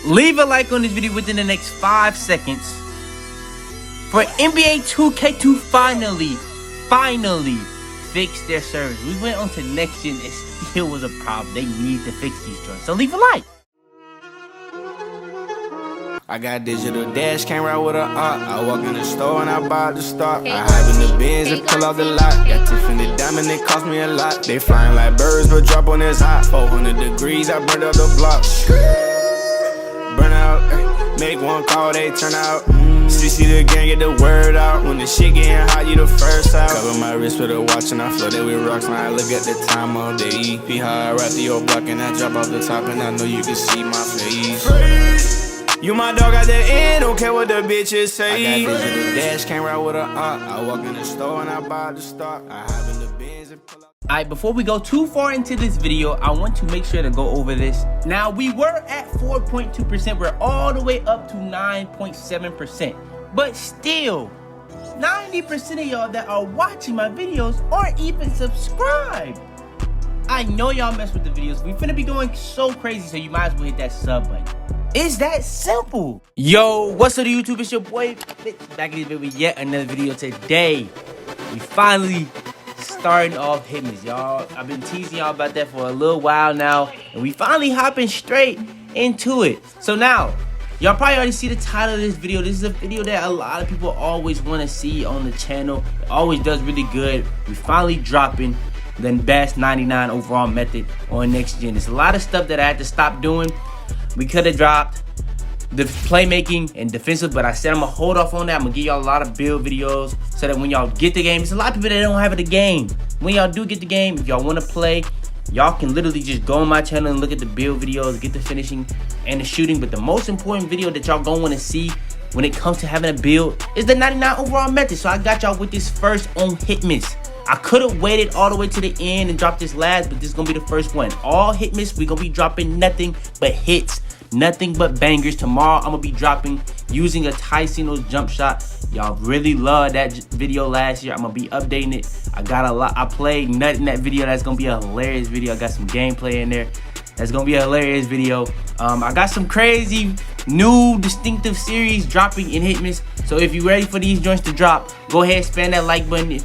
Leave a like on this video within the next 5 seconds for NBA 2K to finally fix their servers. We went on to next gen, it still was a problem. They need to fix these joints. So leave a like. I got digital dash, came right with a I walk in the store and I buy the stock. I hide in the bins and pull out the lot. Got Tiffany diamond, it cost me a lot. They flying like birds, but drop on this hot. 400 degrees, I burned up the block. Burn out, make one call, they turn out. CC the gang, get the word out. When the shit getting hot, you the first out. Cover my wrist with a watch and I flooded with rocks. Now I look at the time all day. Be high, I rap through your block and I drop off the top and I know you can see my face. You my dog at the end, don't care what the bitches say. I got digital dash, came right with a I walk in the store and I buy the stock. I hide in the bins and pull out. Alright, before we go too far into this video, I want to make sure to go over this. Now, we were at 4.2%. We're all the way up to 9.7%. But still, 90% of y'all that are watching my videos aren't even subscribed. I know y'all mess with the videos. We finna be going so crazy, so you might as well hit that sub button. It's that simple. Yo, what's up YouTube? It's your boy Fitz, back in this video with yet another video today. We finally starting off HITMAS, y'all. I've been teasing y'all about that for a little while now, and we finally hopping straight into it. So now, y'all probably already see the title of this video. This is a video that a lot of people always want to see on the channel. It always does really good. We finally dropping the best 99 overall method on next gen. There's a lot of stuff that I had to stop doing. We could have dropped the playmaking and defensive, but I said I'm gonna hold off on that. I'm gonna give y'all a lot of build videos so that when y'all get the game, there's a lot of people that don't have the game. When y'all do get the game, if y'all want to play, y'all can literally just go on my channel and look at the build videos, get the finishing and the shooting. But the most important video that y'all gonna want to see when it comes to having a build is the 99 overall method. So I got y'all with this first on HITMAS. I could have waited all the way to the end and dropped this last, but this is gonna be the first one. All HITMAS, we gonna be dropping nothing but hits, nothing but bangers. Tomorrow I'm gonna be dropping using a Tyson jump shot. Y'all really loved that video last year. I'm gonna be updating it. I got a lot. I played nut in that video. That's gonna be a hilarious video. I got some gameplay in there. That's gonna be a hilarious video. I got some crazy new distinctive series dropping in HITMAS. So if you're ready for these joints to drop, go ahead, spam that like button.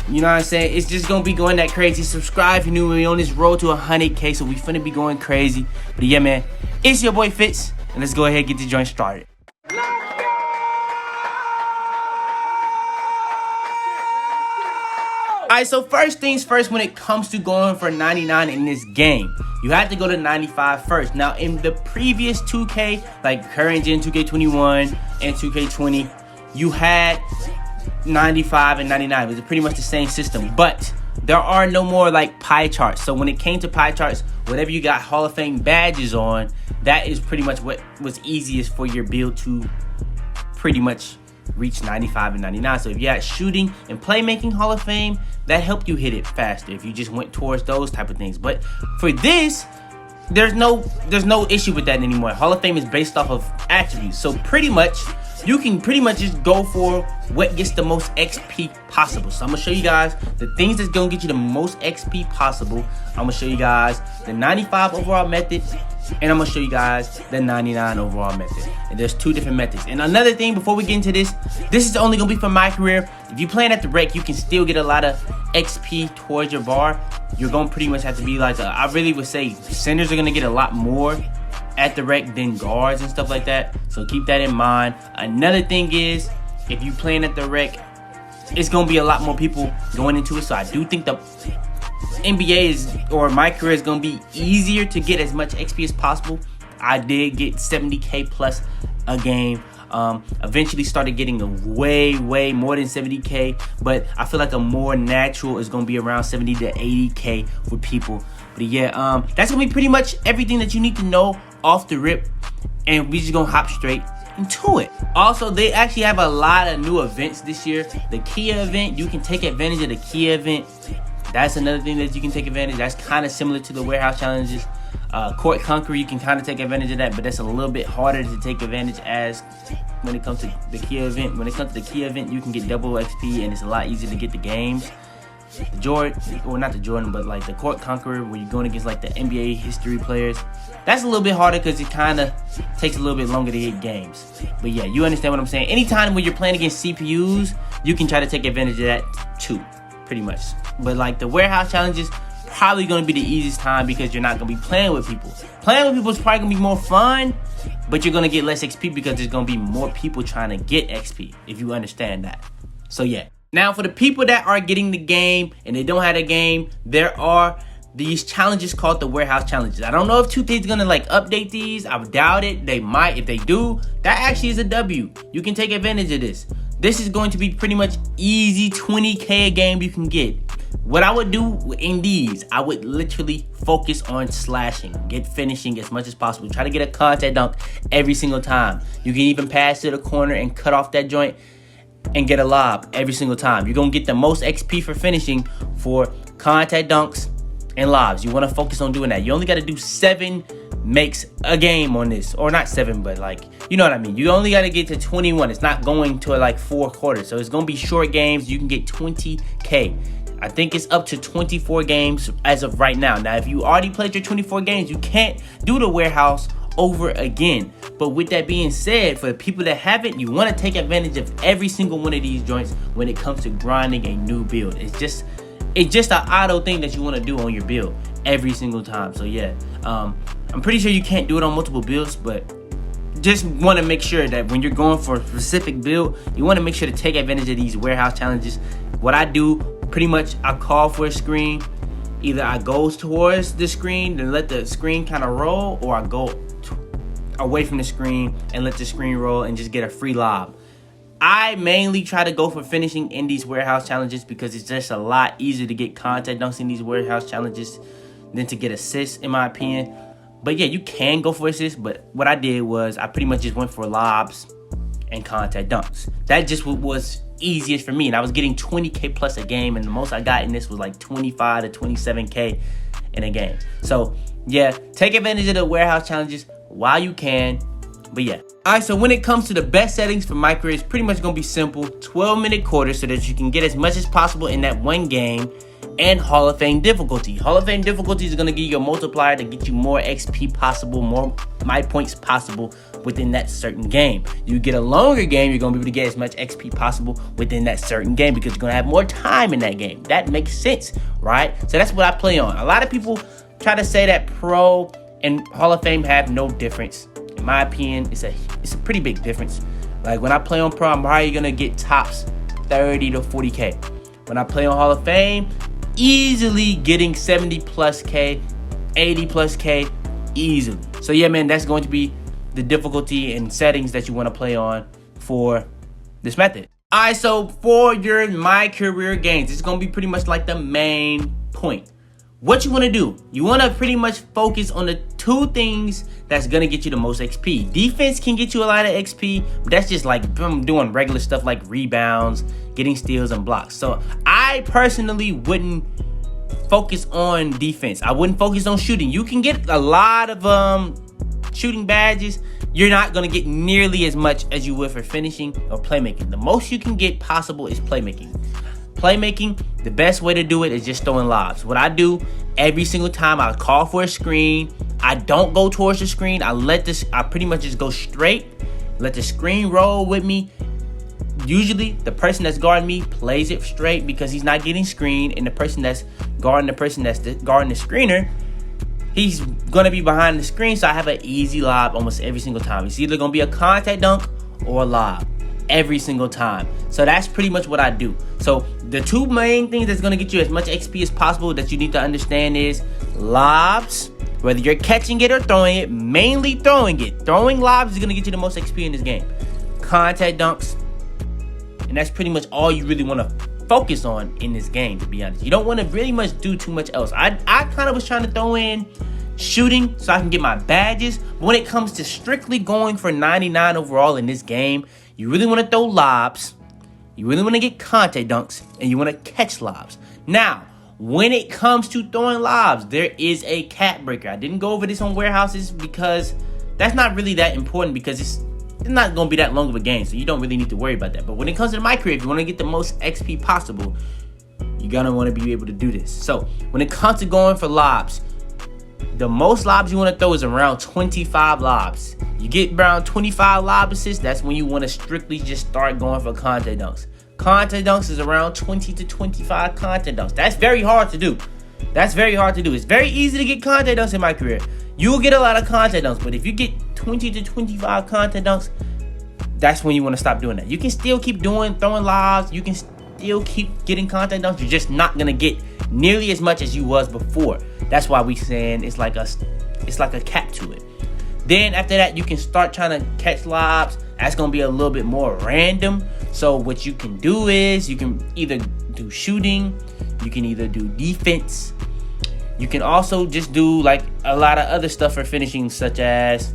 You know what I'm saying? It's just gonna be going that crazy. Subscribe if you're new. We're on this road to 100K, so we finna be going crazy. But yeah, man, it's your boy Fitz, and let's go ahead and get the joint started. Alright, so first things first, when it comes to going for 99 in this game, you have to go to 95 first. Now, in the previous 2K, like current gen 2K21 and 2K20, you had 95 and 99. It was pretty much the same system, but there are no more like pie charts. So when it came to pie charts, whatever you got Hall of Fame badges on, that is pretty much what was easiest for your build to pretty much reach 95 and 99. So if you had shooting and playmaking Hall of Fame, that helped you hit it faster if you just went towards those type of things. But for this, there's no issue with that anymore. Hall of Fame is based off of attributes. So pretty much you can pretty much just go for what gets the most XP possible. So I'm gonna show you guys the things that's gonna get you the most XP possible. I'm gonna show you guys the 95 overall method, and I'm gonna show you guys the 99 overall method. And there's two different methods. And another thing before we get into this is only gonna be for MyCareer. If you're playing at the rec, you can still get a lot of XP towards your bar. You're gonna pretty much have to be like, I really would say centers are gonna get a lot more at the rec than guards and stuff like that. So keep that in mind. Another thing is, if you playing at the rec, it's gonna be a lot more people going into it. So I do think the NBA or MyCareer is gonna be easier to get as much XP as possible. I did get 70K plus a game. Eventually started getting a way more than 70K, but I feel like a more natural is gonna be around 70 to 80K for people. But yeah, that's gonna be pretty much everything that you need to know off the rip, and we just gonna hop straight into it. Also, they actually have a lot of new events this year. The Kia event, you can take advantage of the Kia event. That's another thing that you can take advantage. That's kind of similar to the warehouse challenges. Court Conquer, you can kind of take advantage of that, but that's a little bit harder to take advantage as when it comes to the Kia event. When it comes to the Kia event, you can get double XP, and it's a lot easier to get the games. the Jordan, or not the Jordan, but like the Court Conqueror, where you're going against like the NBA history players. That's a little bit harder because it kind of takes a little bit longer to get games. But yeah, you understand what I'm saying. Anytime when you're playing against CPUs, you can try to take advantage of that too, pretty much. But like the warehouse challenges, probably going to be the easiest time because you're not going to be playing with people. Playing with people is probably going to be more fun, but you're going to get less XP because there's going to be more people trying to get XP, if you understand that. So yeah. Now for the people that are getting the game and they don't have a game, there are these challenges called the warehouse challenges. I don't know if 2K is going to like update these. I doubt it. They might. If they do, that actually is a W. You can take advantage of this. This is going to be pretty much easy 20K a game you can get. What I would do in these, I would literally focus on slashing, get finishing as much as possible. Try to get a contact dunk every single time. You can even pass to the corner and cut off that joint and get a lob every single time. You're going to get the most XP for finishing for contact dunks and lobs. You want to focus on doing that. You only got to do 7 makes a game on this, or not 7, but like, you know what I mean. You only got to get to 21. It's not going to like 4 quarters, so it's going to be short games. You can get 20K. I think it's up to 24 games as of right now. Now, if you already played your 24 games, you can't do the warehouse over again. But with that being said, for the people that haven't, you want to take advantage of every single one of these joints when it comes to grinding a new build. It's just an auto thing that you want to do on your build every single time. So yeah, I'm pretty sure you can't do it on multiple builds, but just want to make sure that when you're going for a specific build, you want to make sure to take advantage of these warehouse challenges. What I do, pretty much, I call for a screen. Either I go towards the screen and let the screen kind of roll, or I go away from the screen and let the screen roll and just get a free lob. I mainly try to go for finishing in these warehouse challenges because it's just a lot easier to get contact dunks in these warehouse challenges than to get assists, in my opinion. But yeah, you can go for assists, but what I did was I pretty much just went for lobs and contact dunks. That just was easiest for me, and I was getting 20K plus a game, and the most I got in this was like 25 to 27K in a game. So yeah, take advantage of the warehouse challenges while you can. But yeah. Alright, so when it comes to the best settings for MyCareer, it's pretty much going to be simple. 12-minute quarters so that you can get as much as possible in that one game. And Hall of Fame difficulty. Hall of Fame difficulty is going to give you a multiplier to get you more XP possible, more my points possible within that certain game. You get a longer game, you're going to be able to get as much XP possible within that certain game because you're going to have more time in that game. That makes sense, right? So that's what I play on. A lot of people try to say that Pro and Hall of Fame have no difference. In my opinion, it's a pretty big difference. Like when I play on Pro, I'm probably gonna get tops 30 to 40K. When I play on Hall of Fame, easily getting 70 plus K, 80 plus K, easily. So yeah, man, that's going to be the difficulty and settings that you want to play on for this method. Alright, so for your MyCareer games, it's gonna be pretty much like the main point. What you want to do, you want to pretty much focus on the 2 things that's going to get you the most XP. Defense can get you a lot of XP, but that's just like doing regular stuff like rebounds, getting steals, and blocks. So I personally wouldn't focus on defense. I wouldn't focus on shooting. You can get a lot of shooting badges. You're not going to get nearly as much as you would for finishing or playmaking. The most you can get possible is playmaking. Playmaking, the best way to do it is just throwing lobs. What I do every single time, I call for a screen. I don't go towards the screen. I pretty much just go straight, let the screen roll with me. Usually the person that's guarding me plays it straight because he's not getting screened, and the person that's guarding the screener, he's gonna be behind the screen, so I have an easy lob almost every single time. It's either gonna be a contact dunk or a lob every single time. So that's pretty much what I do. So the 2 main things that's going to get you as much XP as possible that you need to understand is lobs, whether you're catching it or throwing it, mainly throwing it. Throwing lobs is going to get you the most XP in this game. Contact dunks, and that's pretty much all you really want to focus on in this game, to be honest. You don't want to really much do too much else. I kind of was trying to throw in shooting so I can get my badges, but when it comes to strictly going for 99 overall in this game, you really want to throw lobs, you really want to get contact dunks, and you want to catch lobs. Now, when it comes to throwing lobs, there is a cap breaker. I didn't go over this on warehouses because that's not really that important because it's not going to be that long of a game, so you don't really need to worry about that. But when it comes to MyCareer, if you want to get the most XP possible, you're gonna want to be able to do this. So when it comes to going for lobs, the most lobs you want to throw is around 25 lobs. You get around 25 lob assists, that's when you want to strictly just start going for contact dunks. Contact dunks is around 20 to 25 contact dunks. That's very hard to do. That's very hard to do. It's very easy to get contact dunks in my career. You'll get a lot of contact dunks, but if you get 20 to 25 contact dunks, that's when you want to stop doing that. You can still keep throwing lobs. You can still keep getting contact dunks. You're just not gonna get nearly as much as you was before. That's why we saying it's like a cap to it. Then after that, you can start trying to catch lobs. That's gonna be a little bit more random. So what you can do is you can either do shooting, you can either do defense. You can also just do like a lot of other stuff for finishing, such as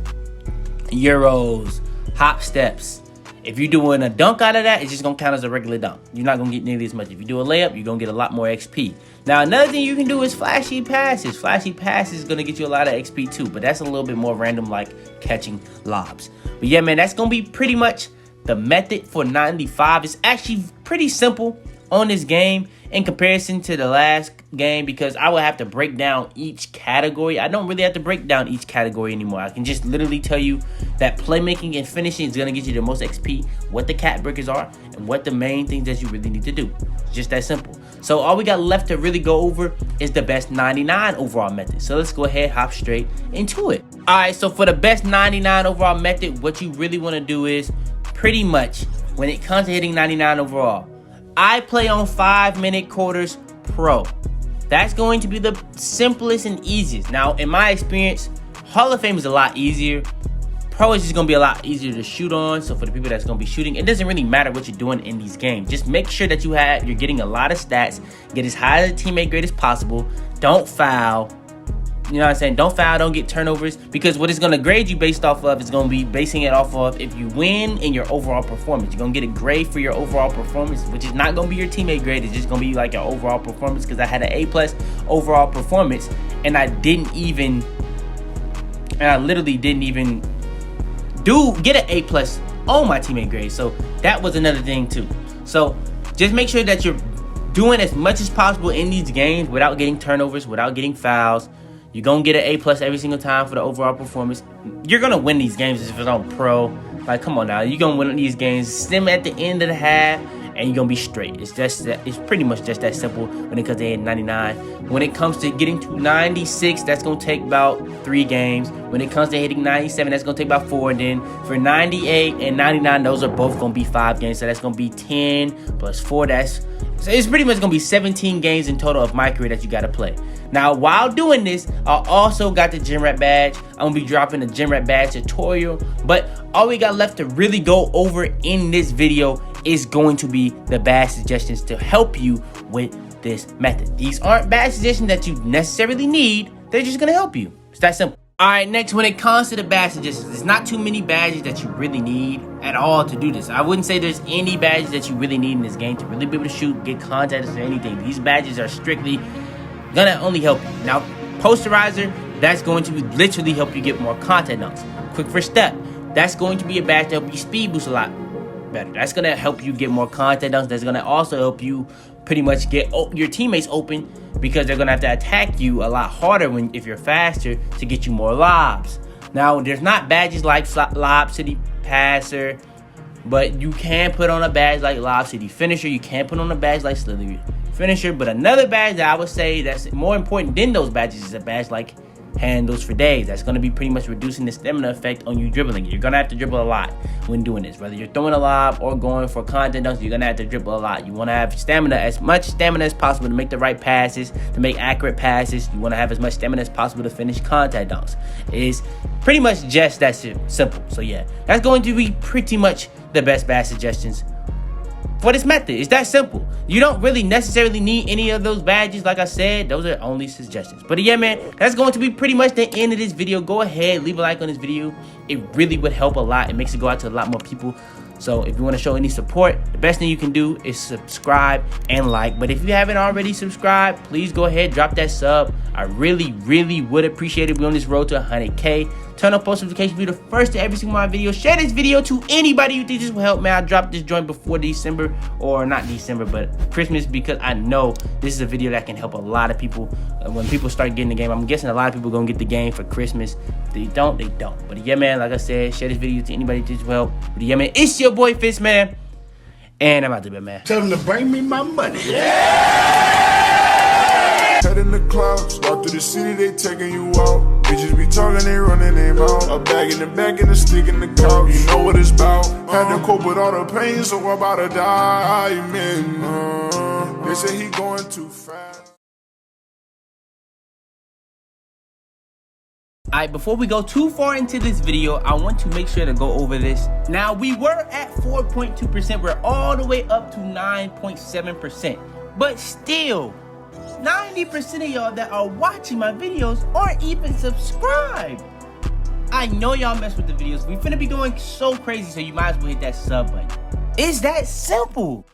euros, hop steps. If you're doing a dunk out of that, it's just gonna count as a regular dunk. You're not gonna get nearly as much. If you do a layup, you're gonna get a lot more XP. Now, another thing you can do is flashy passes. Flashy passes is gonna get you a lot of XP too, but that's a little bit more random, like catching lobs. But yeah, man, that's gonna be pretty much the method for 95. It's actually pretty simple on this game in comparison to the last game, because I would have to break down each category. I don't really have to break down each category anymore. I can just literally tell you that playmaking and finishing is going to get you the most XP, what the cat breakers are, and what the main things that you really need to do. It's just that simple. So all we got left to really go over is the best 99 overall method. So let's go ahead, hop straight into it. All right, so for the best 99 overall method, what you really want to do is pretty much when it comes to hitting 99 overall, I play on 5-minute quarters pro. That's going to be the simplest and easiest. Now, in my experience, Hall of Fame is a lot easier. Pro is just going to be a lot easier to shoot on. So for the people that's going to be shooting, it doesn't really matter what you're doing in these games. Just make sure that you're getting a lot of stats. Get as high as a teammate grade as possible. Don't foul. You know what I'm saying? Don't foul, don't get turnovers, because what it's going to grade you based off of is going to be basing it off of if you win in your overall performance. You're going to get a grade for your overall performance, which is not going to be your teammate grade. It's just going to be like your overall performance, because I had an A+ overall performance, and I literally didn't even get an A+ on my teammate grade. So that was another thing too. So just make sure that you're doing as much as possible in these games without getting turnovers, without getting fouls. You're going to get an A+ every single time for the overall performance. You're going to win these games if it's on pro. Like, come on now. You're going to win these games. Stem at the end of the half, and you're going to be straight. It's pretty much just that simple when it comes to hitting 99. When it comes to getting to 96, that's going to take about 3 games. When it comes to hitting 97, that's going to take about 4. And then for 98 and 99, those are both going to be 5 games. So that's going to be 10 plus 4. So it's pretty much going to be 17 games in total of MyCareer that you got to play. Now, while doing this, I also got the Gym Rat badge. I'm going to be dropping the Gym Rat badge tutorial. But all we got left to really go over in this video is going to be the badge suggestions to help you with this method. These aren't badge suggestions that you necessarily need. They're just going to help you. It's that simple. All right, next, when it comes to the badge suggestions, there's not too many badges that you really need at all to do this. I wouldn't say there's any badges that you really need in this game to really be able to shoot, get contacts, or anything. These badges are strictly gonna only help you. Now, posterizer, that's going to literally help you get more contact dunks. Quick first step, that's going to be a badge to help you speed boost a lot better. That's gonna help you get more contact dunks. That's gonna also help you pretty much get your teammates open, because they're gonna have to attack you a lot harder if you're faster, to get you more lobs. Now, there's not badges like Lob City Passer, but you can put on a badge like Lob City Finisher. You can put on a badge like Slithery Finisher. But another badge that I would say that's more important than those badges is a badge like Handles for Days. That's going to be pretty much reducing the stamina effect on you dribbling. You're going to have to dribble a lot when doing this. Whether you're throwing a lob or going for contact dunks, you're going to have to dribble a lot. You want to have stamina, as much stamina as possible to make the right passes, to make accurate passes. You want to have as much stamina as possible to finish contact dunks. It's pretty much just that simple. So yeah, that's going to be pretty much the best badge suggestions for this method. It's that simple. You don't really necessarily need any of those badges. Like I said, those are only suggestions. But yeah, man, that's going to be pretty much the end of this video. Go ahead, leave a like on this video. It really would help a lot. It makes it go out to a lot more people. So if you want to show any support, the best thing you can do is subscribe and like. But if you haven't already subscribed, please go ahead, drop that sub. I really, really would appreciate it. We're on this road to 100K. Turn on post notifications, be the first to every single my video. Share this video to anybody you think this will help, man. I dropped this joint before December, or not December, but Christmas, because I know this is a video that can help a lot of people. When people start getting the game, I'm guessing a lot of people gonna get the game for Christmas. If they don't, they don't. But yeah, man, like I said, share this video to anybody you think this will help. But yeah, man, it's your boy Fitz, man. And I'm out to bed, man. Tell them to bring me my money. Head in the clouds, walk through the city, they taking you out. Bitches be talking, they running their mouth. A bag in the back and a stick in the couch. You know what it's about. Had to cope with all the pain, so I'm about to die, man. They say he going too fast. Alright, before we go too far into this video, I want to make sure to go over this. Now, we were at 4.2%. We're all the way up to 9.7%. But still, 90% of y'all that are watching my videos aren't even subscribed. I know y'all mess with the videos. We finna be going so crazy, so you might as well hit that sub button. It's that simple.